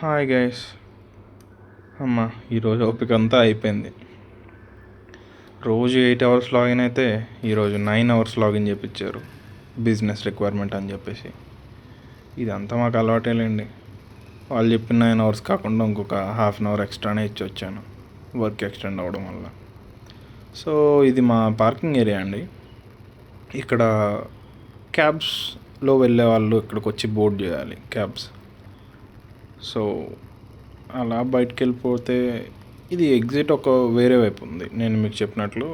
Hi guys. అమ్మ, ఈరోజు ఓపిక అంతా అయిపోయింది. రోజు 8 అవర్స్ లాగిన్ అయితే ఈరోజు 9 అవర్స్ లాగిన్ చేయించారు, బిజినెస్ రిక్వైర్మెంట్ అని చెప్పేసి. ఇదంతా మాకు అలవాటేలేండి. వాళ్ళు చెప్పిన 9 అవర్స్ కాకుండా ఇంకొక హాఫ్ అన్ అవర్ ఎక్స్ట్రానే ఇచ్చి వచ్చాను, వర్క్ ఎక్స్టెండ్ అవ్వడం వల్ల. సో ఇది మా పార్కింగ్ ఏరియా అండి. ఇక్కడ క్యాబ్స్లో వెళ్ళే వాళ్ళు ఇక్కడికి వచ్చి బోర్డ్ చేయాలి క్యాబ్స్. సో అలా బయటికి వెళ్ళిపోతే ఇది ఎగ్జిట్ ఒక వేరే వైపు ఉంది. నేను మీకు చెప్పినట్లు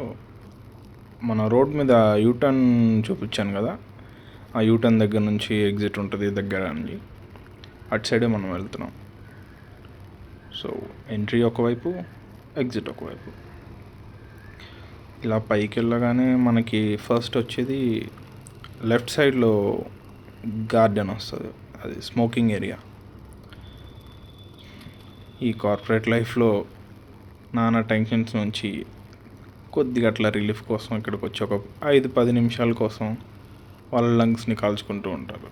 మన రోడ్ మీద యూటర్న్ చూపించాను కదా, ఆ యూటర్న్ దగ్గర నుంచి ఎగ్జిట్ ఉంటుంది దగ్గర నుంచి. అటు సైడే మనం వెళ్తున్నాం. సో ఎంట్రీ ఒకవైపు, ఎగ్జిట్ ఒకవైపు. ఇలా పైకి వెళ్ళగానే మనకి ఫస్ట్ వచ్చేది లెఫ్ట్ సైడ్లో గార్డెన్ వస్తుంది, అది స్మోకింగ్ ఏరియా. ఈ కార్పొరేట్ లైఫ్లో నానా టెన్షన్స్ నుంచి కొద్దిగా అట్లా రిలీఫ్ కోసం ఇక్కడికి వచ్చి ఒక 5-10 నిమిషాల కోసం వాళ్ళ లంగ్స్ని కాల్చుకుంటూ ఉంటారు.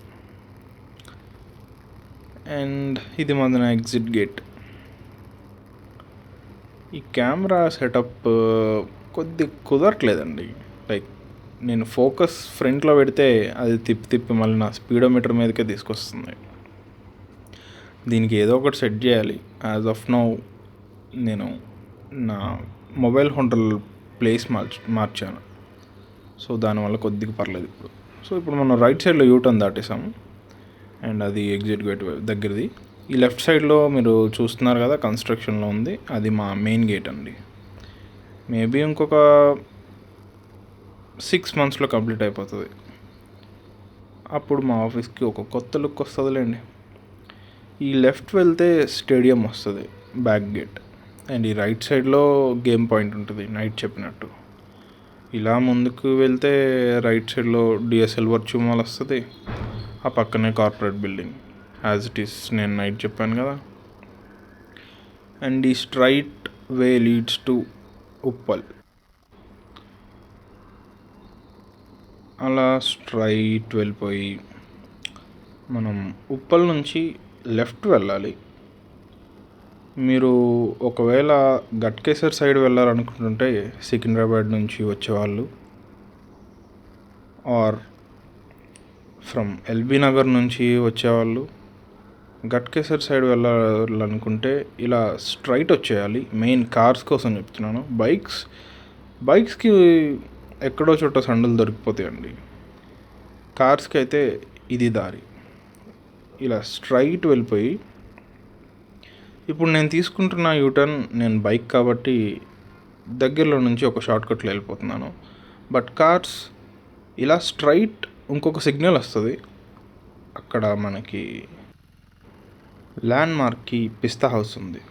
అండ్ ఇది మన ఎగ్జిట్ గేట్. ఈ కెమెరా సెటప్ కొద్ది కుదరట్లేదండి. లైక్ నేను ఫోకస్ ఫ్రంట్లో పెడితే అది తిప్పి మళ్ళీ నా స్పీడోమీటర్ మీదకే తీసుకొస్తుంది. దీనికి ఏదో ఒకటి సెట్ చేయాలి. యాజ్ ఆఫ్ నౌ నేను నా మొబైల్ హోల్డర్ ప్లేస్ మార్చాను. సో దానివల్ల కొద్దిగా పర్లేదు ఇప్పుడు. సో ఇప్పుడు మనం రైట్ సైడ్లో యూటర్న్ దాటేసాము, అండ్ అది ఎగ్జిట్ గేట్ దగ్గరది. ఈ లెఫ్ట్ సైడ్లో మీరు చూస్తున్నారు కదా, కన్స్ట్రక్షన్లో ఉంది, అది మా మెయిన్ గేట్ అండి. మేబీ ఇంకొక 6 మంత్స్లో కంప్లీట్ అయిపోతుంది. అప్పుడు మా ఆఫీస్కి ఒక కొత్త లుక్ వస్తుందిలేండి. ఈ లెఫ్ట్ వెళ్తే స్టేడియం వస్తుంది, బ్యాక్ గేట్. అండ్ ఈ రైట్ సైడ్లో గేమ్ పాయింట్ ఉంటుంది, నైట్ చెప్పినట్టు. ఇలా ముందుకు వెళ్తే రైట్ సైడ్లో డిఎస్ఎల్ వర్చ్యూ మాల్ వస్తుంది, ఆ పక్కనే corporate building as it is నేను నైట్ చెప్పాను కదా. అండ్ ఈ straight way leads to Uppal. అలా స్ట్రైట్ వెళ్ళిపోయి మనం ఉప్పల్ నుంచి లెఫ్ట్ వెళ్ళాలి. మీరు ఒకవేళ గట్కేసర్ సైడ్ వెళ్ళాలనుకుంటుంటే సికింద్రాబాద్ నుంచి వచ్చేవాళ్ళు, ఆర్ ఫ్రమ్ ఎల్బీ నగర్ నుంచి వచ్చేవాళ్ళు గట్కేసర్ సైడ్ వెళ్ళాలనుకుంటే ఇలా స్ట్రైట్ వచ్చేయాలి. మెయిన్ కార్స్ కోసం చెప్తున్నాను. బైక్స్కి ఎక్కడో చోట సండులు దొరికిపోతాయండి. కార్స్కి అయితే ఇది దారి. ఇలా స్ట్రైట్ వెళ్ళిపోయి ఇప్పుడు నేను తీసుకుంటున్న యూటర్న్, నేను బైక్ కాబట్టి దగ్గరలో నుంచి ఒక షార్ట్కట్లో వెళ్ళిపోతున్నాను. బట్ కార్స్ ఇలా స్ట్రైట్ ఇంకొక సిగ్నల్ వస్తుంది, అక్కడ మనకి ల్యాండ్ మార్క్కి పిస్తా హౌస్ ఉంది.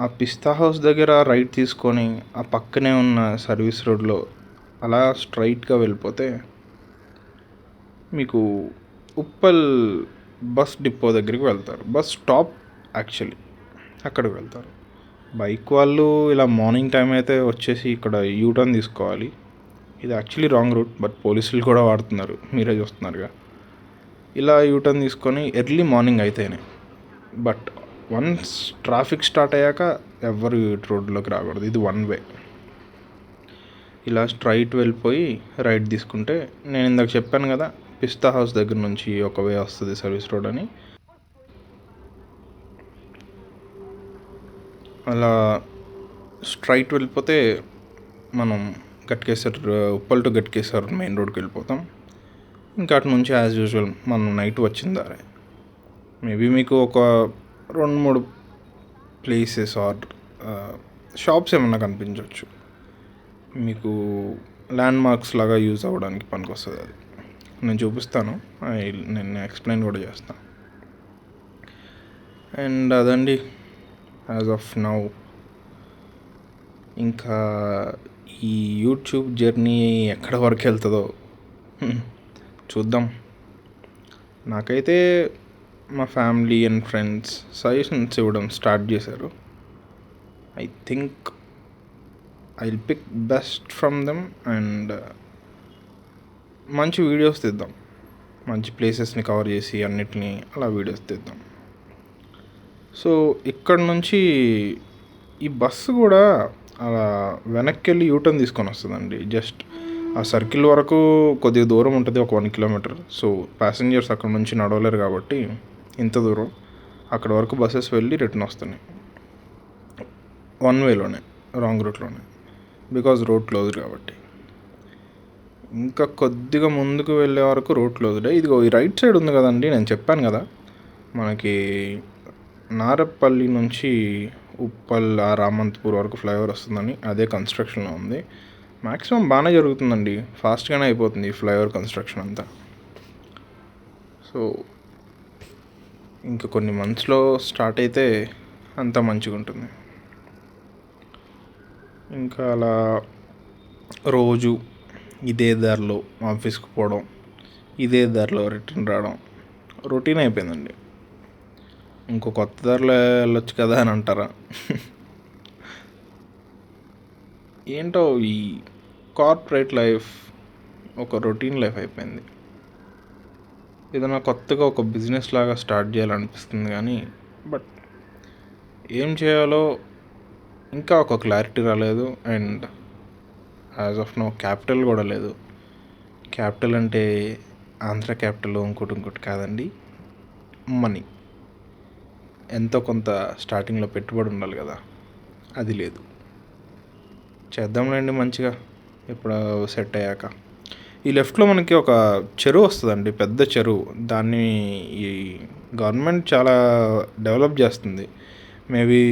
ఆ పిస్తా హౌస్ దగ్గర రైట్ తీసుకొని ఆ పక్కనే ఉన్న సర్వీస్ రోడ్లో అలా స్ట్రైట్గా వెళ్ళిపోతే మీకు ఉప్పల్ బస్ డిపో దగ్గరికి వెళ్తారు. బస్ స్టాప్ యాక్చువల్లీ అక్కడికి వెళ్తారు. బైక్ వాళ్ళు ఇలా మార్నింగ్ టైం అయితే వచ్చేసి ఇక్కడ యూటర్న్ తీసుకోవాలి. ఇది యాక్చువల్లీ రాంగ్ రూట్, బట్ పోలీసులు కూడా వాడుతున్నారు, మీరే చూస్తున్నారుగా. ఇలా యూటర్న్ తీసుకొని ఎర్లీ మార్నింగ్ అయితేనే. బట్ వన్స్ ట్రాఫిక్ స్టార్ట్ అయ్యాక ఎవ్వరు రోడ్లోకి రాకూడదు, ఇది వన్ వే. ఇలా స్ట్రైట్ వెళ్ళిపోయి రైట్ తీసుకుంటే, నేను ఇందాక చెప్పాను కదా పిస్తా హౌస్ దగ్గర నుంచి ఒక వే వస్తుంది సర్వీస్ రోడ్ అని. అలా స్ట్రైట్ వెళ్ళిపోతే మనం ఉప్పల్ టు గట్కేసర్ మెయిన్ రోడ్కి వెళ్ళిపోతాం. ఇంకా అటు నుంచి యాజ్ యూజువల్ మనం నైట్ వచ్చిందారే. మేబీ మీకు ఒక 2-3 ప్లేసెస్ ఆర్ షాప్స్ ఏమన్నా కనిపించవచ్చు. మీకు ల్యాండ్ మార్క్స్ లాగా యూజ్ అవ్వడానికి పనికి వస్తుంది. అది నేను చూపిస్తాను, నేను ఎక్స్ప్లెయిన్ కూడా చేస్తాను. అండ్ అదండి యాజ్ ఆఫ్ నౌ. ఇంకా ఈ యూట్యూబ్ జర్నీ ఎక్కడ వరకు వెళ్తుందో చూద్దాం. నాకైతే మా ఫ్యామిలీ అండ్ ఫ్రెండ్స్ సజెషన్స్ ఇవ్వడం స్టార్ట్ చేశారు. I think I will pick best from them and మంచి వీడియోస్ తీద్దాం. మంచి ప్లేసెస్ని కవర్ చేసి అన్నిటినీ అలా వీడియోస్ తీద్దాం. సో ఇక్కడ నుంచి ఈ బస్సు కూడా అలా వెనక్కి వెళ్ళి యూటర్న్ తీసుకొని వస్తుందండి. జస్ట్ ఆ సర్కిల్ వరకు కొద్దిగా దూరం ఉంటుంది, ఒక 1 కిలోమీటర్. సో ప్యాసింజర్స్ అక్కడ నుంచి నడవలేరు కాబట్టి ఇంత దూరం అక్కడ వరకు బస్సెస్ వెళ్ళి రిటర్న్ వస్తున్నాయి వన్ వేలోనే, రాంగ్ రూట్లోనే, బికాజ్ రోడ్ క్లోజ్డ్ కాబట్టి. ఇంకా కొద్దిగా ముందుకు వెళ్ళే వరకు రోడ్ క్లోజ్డ్. ఇదిగో ఈ రైట్ సైడ్ ఉంది కదండి, నేను చెప్పాను కదా మనకి నారపల్లి నుంచి ఉప్పల్ రామంతపూర్ వరకు ఫ్లైఓవర్ వస్తుందని. అదే కన్స్ట్రక్షన్లో ఉంది. మ్యాక్సిమం బాగానే జరుగుతుందండి, ఫాస్ట్గానే అయిపోతుంది ఈ ఫ్లైఓవర్ కన్స్ట్రక్షన్ అంతా. సో ఇంకా కొన్ని మంత్స్లో స్టార్ట్ అయితే అంతా మంచిగా ఉంటుంది. ఇంకా అలా రోజు ఇదే దారిలో ఆఫీస్కి పోవడం, ఇదే దారిలో రిటర్న్ రావడం రొటీన్ అయిపోయిందండి. ఇంకో కొత్త దారిలో వెళ్ళొచ్చు కదా అని అంటారా? ఏంటో ఈ కార్పొరేట్ లైఫ్ ఒక రొటీన్ లైఫ్ అయిపోయింది. ఏదైనా కొత్తగా ఒక బిజినెస్ లాగా స్టార్ట్ చేయాలనిపిస్తుంది కానీ బట్ ఏం చేయాలో ఇంకా ఒక క్లారిటీ రాలేదు. And as of no capital కూడా లేదు. క్యాపిటల్ అంటే ఆంధ్ర క్యాపిటల్ ఇంకోటి కాదండి, మనీ. ఎంతో కొంత స్టార్టింగ్లో పెట్టుబడి ఉండాలి కదా, అది లేదు. చేద్దాంలేండి మంచిగా ఇప్పుడు సెట్ అయ్యాక. ఈ లెఫ్ట్లో మనకి ఒక చెరువు వస్తుందండి, పెద్ద చెరువు. దాన్ని ఈ గవర్నమెంట్ చాలా డెవలప్ చేస్తుంది. మేబీ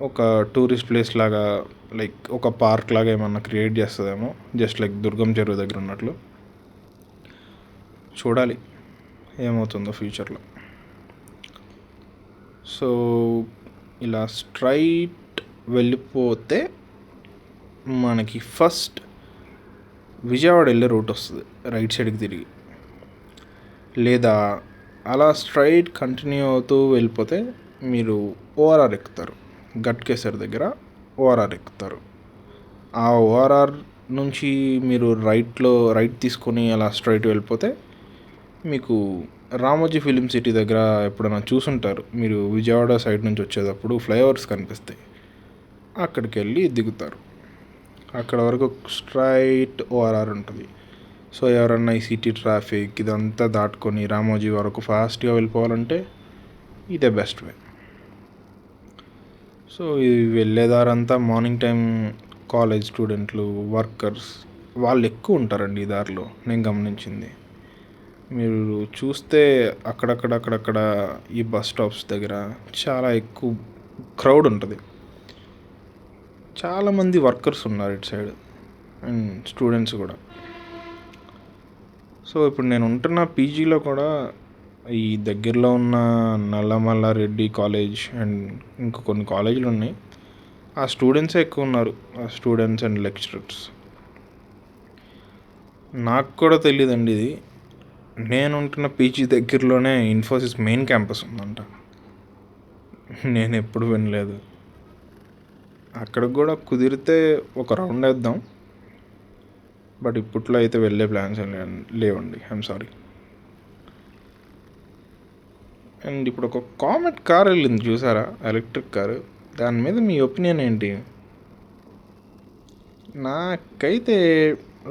ఒక టూరిస్ట్ ప్లేస్ లాగా, లైక్ ఒక పార్క్ లాగా ఏమన్నా క్రియేట్ చేస్తుందేమో, జస్ట్ లైక్ దుర్గం చెరువు దగ్గర ఉన్నట్లు. చూడాలి ఏమవుతుందో ఫ్యూచర్లో. సో ఇలా స్ట్రైట్ వెళ్ళిపోతే మనకి ఫస్ట్ విజయవాడ వెళ్ళే రూట్ వస్తుంది రైట్ సైడ్కి తిరిగి. లేదా అలా స్ట్రైట్ కంటిన్యూ అవుతూ వెళ్ళిపోతే మీరు ఓఆర్ఆర్ ఎక్కుతారు. గట్కేసర్ దగ్గర ఓఆర్ఆర్ ఎక్కుతారు. ఆ ఓఆర్ఆర్ నుంచి మీరు రైట్ తీసుకొని అలా స్ట్రైట్ వెళ్ళిపోతే మీకు రామోజీ ఫిలిం సిటీ దగ్గర ఎప్పుడైనా చూసుంటారు మీరు, విజయవాడ సైడ్ నుంచి వచ్చేటప్పుడు ఫ్లైఓవర్స్ కనిపిస్తాయి, అక్కడికి వెళ్ళి దిగుతారు. అక్కడ వరకు స్ట్రైట్ ఓఆర్ఆర్ ఉంటుంది. సో ఎవరన్నా ఈ సిటీ ట్రాఫిక్ ఇదంతా దాటుకొని రామోజీ వరకు ఫాస్ట్గా వెళ్ళిపోవాలంటే ఇదే బెస్ట్ వే. సో ఈ వెళ్ళేదారంతా మార్నింగ్ టైం కాలేజ్ స్టూడెంట్లు, వర్కర్స్ వాళ్ళు ఎక్కువ ఉంటారండి ఈ దారిలో, నేను గమనించింది. మీరు చూస్తే అక్కడక్కడ ఈ బస్ స్టాప్స్ దగ్గర చాలా ఎక్కువ క్రౌడ్ ఉంటుంది. చాలామంది వర్కర్స్ ఉన్నారు ఇటు సైడ్ అండ్ స్టూడెంట్స్ కూడా. సో ఇప్పుడు నేను ఉంటున్న పీజీలో కూడా ఈ దగ్గరలో ఉన్న నల్లమల్ల రెడ్డి కాలేజ్ అండ్ ఇంకా కొన్ని కాలేజీలు ఉన్నాయి. ఆ స్టూడెంట్సే ఎక్కువ ఉన్నారు, ఆ స్టూడెంట్స్ అండ్ లెక్చరర్స్. నాకు కూడా తెలియదండి ఇది. నేను ఉంటున్న పీజీ దగ్గరలోనే ఇన్ఫోసిస్ మెయిన్ క్యాంపస్ ఉందంట. నేను ఎప్పుడు వినలేదు. అక్కడికి కూడా కుదిరితే ఒక రౌండ్ వేద్దాం, బట్ ఇప్పట్లో అయితే వెళ్ళే ప్లాన్స్ లేవండి. I'm sorry. అండ్ ఇప్పుడు ఒక కామెట్ కార్ వెళ్ళింది చూసారా, ఎలక్ట్రిక్ కారు. దాని మీద మీ ఒపీనియన్ ఏంటి? నాకైతే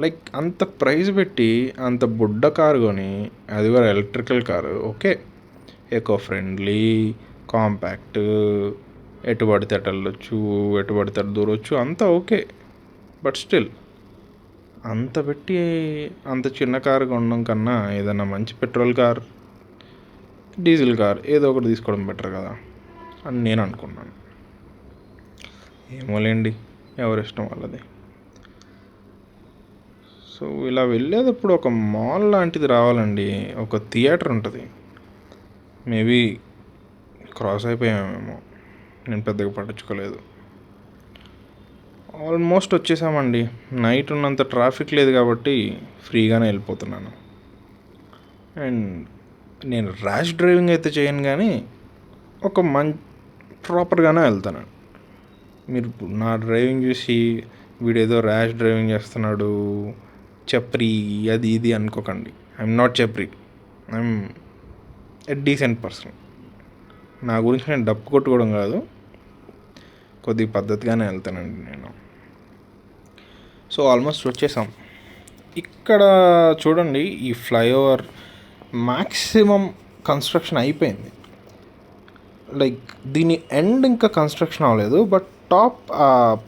లైక్ అంత ప్రైస్ పెట్టి అంత బుడ్డ కారు కొని, అది కూడా electrical car, okay, eco friendly, compact, ఎటు పడితే అటు వెళ్ళొచ్చు, ఎటు పడితే అటు దూరొచ్చు, అంతా ఓకే. బట్ స్టిల్ అంత పెట్టి అంత చిన్న కారు కొనడం కన్నా ఏదైనా మంచి పెట్రోల్ కార్, డీజిల్ కార్ ఏదో ఒకటి తీసుకోవడం బెటర్ కదా అని నేను అనుకున్నాను. ఏమోలేండి, ఎవరిష్టం వాళ్ళది. సో ఇలా వెళ్ళేటప్పుడు ఒక మాల్ లాంటిది రావాలండి, ఒక థియేటర్ ఉంటుంది. మేబీ క్రాస్ అయిపోయామేమో, నేను పెద్దగా పట్టించుకోలేదు. ఆల్మోస్ట్ వచ్చేసామండి. నైట్ ఉన్నంత ట్రాఫిక్ లేదు కాబట్టి ఫ్రీగానే వెళ్ళిపోతున్నాను. అండ్ నేను ర్యాష్ డ్రైవింగ్ అయితే చేయను కానీ ఒక ప్రాపర్గానే వెళ్తాను. మీరు నా డ్రైవింగ్ చూసి వీడేదో ర్యాష్ డ్రైవింగ్ చేస్తున్నాడు, చప్రి అది ఇది అనుకోకండి. I'm not chapri, I'm a decent person. నా గురించి నేను డప్పు కొట్టుకోవడం కాదు, కొద్దిగా పద్ధతిగానే వెళ్తానండి నేను. సో ఆల్మోస్ట్ వచ్చేసాం. ఇక్కడ చూడండి, ఈ ఫ్లైఓవర్ మ్యాక్సిమం కన్స్ట్రక్షన్ అయిపోయింది. లైక్ దీని ఎండ్ ఇంకా కన్స్ట్రక్షన్ అవ్వలేదు, బట్ టాప్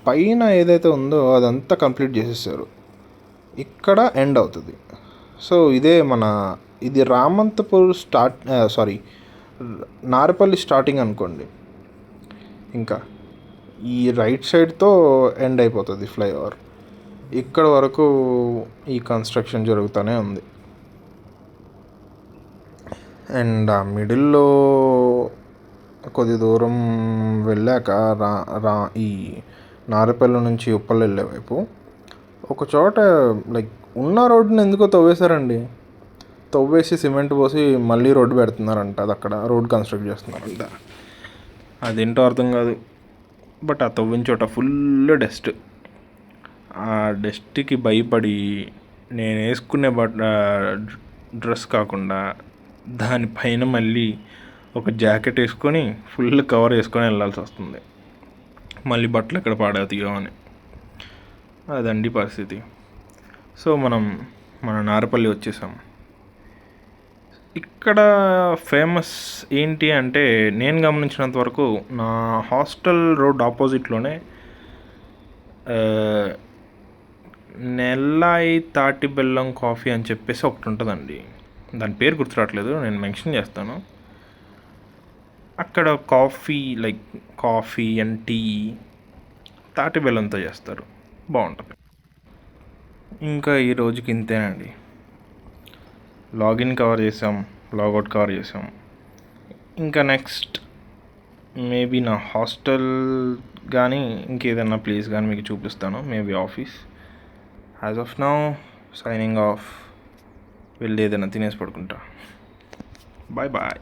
పైన ఏదైతే ఉందో అదంతా కంప్లీట్ చేసేసారు. ఇక్కడ ఎండ్ అవుతుంది. సో ఇదే ఇది రామంతపూర్ నారపల్లి స్టార్టింగ్ అనుకోండి. ఇంకా ఈ రైట్ సైడ్తో ఎండ్ అయిపోతుంది ఫ్లైఓవర్. ఇక్కడ వరకు ఈ కన్స్ట్రక్షన్ జరుగుతూనే ఉంది. అండ్ ఆ మిడిల్లో కొద్ది దూరం వెళ్ళాక ఈ నారపల్లి నుంచి ఉప్పల్ వెళ్ళే వైపు ఒక చోట లైక్ ఉన్న రోడ్డుని ఎందుకో తవ్వేశారండి. తవ్వేసి సిమెంట్ పోసి మళ్ళీ రోడ్డు పెడుతున్నారంట. అది అక్కడ రోడ్ కన్స్ట్రక్ట్ చేస్తున్నారంట. అదేంటో అర్థం కాదు. బట్ ఆ తవ్విన చోట ఫుల్ డస్ట్. ఆ డస్ట్కి భయపడి నేను వేసుకునే డ్రెస్ కాకుండా దానిపైన మళ్ళీ ఒక జాకెట్ వేసుకొని ఫుల్ కవర్ వేసుకొని వెళ్ళాల్సి వస్తుంది. మళ్ళీ బట్టలు ఎక్కడ పాడవుతాయో అని. అదండి పరిస్థితి. సో మన నారపల్లి వచ్చేసాం. ఇక్కడ ఫేమస్ ఏంటి అంటే, నేను గమనించినంత వరకు నా హాస్టల్ రోడ్ ఆపోజిట్లోనే నెల్లాయి తాటి బెల్లం కాఫీ అని చెప్పేసి ఒకటి ఉంటుందండి. దాని పేరు గుర్తురావట్లేదు, నేను మెన్షన్ చేస్తాను. అక్కడ కాఫీ అండ్ టీ తాటి బెల్లంతో చేస్తారు, బాగుంటుంది. ఇంకా ఈ రోజుకి ఇంతేనండి. లాగిన్ కవర్ చేసాం, లాగౌట్ కవర్ చేసాం. ఇంకా నెక్స్ట్ మేబీ నా హాస్టల్ కానీ ఇంకేదైనా ప్లేస్ కానీ మీకు చూపిస్తాను, maybe office. As of now signing off. వెళ్ళి ఏదైనా తినేసి పడుకుంటా. Bye bye.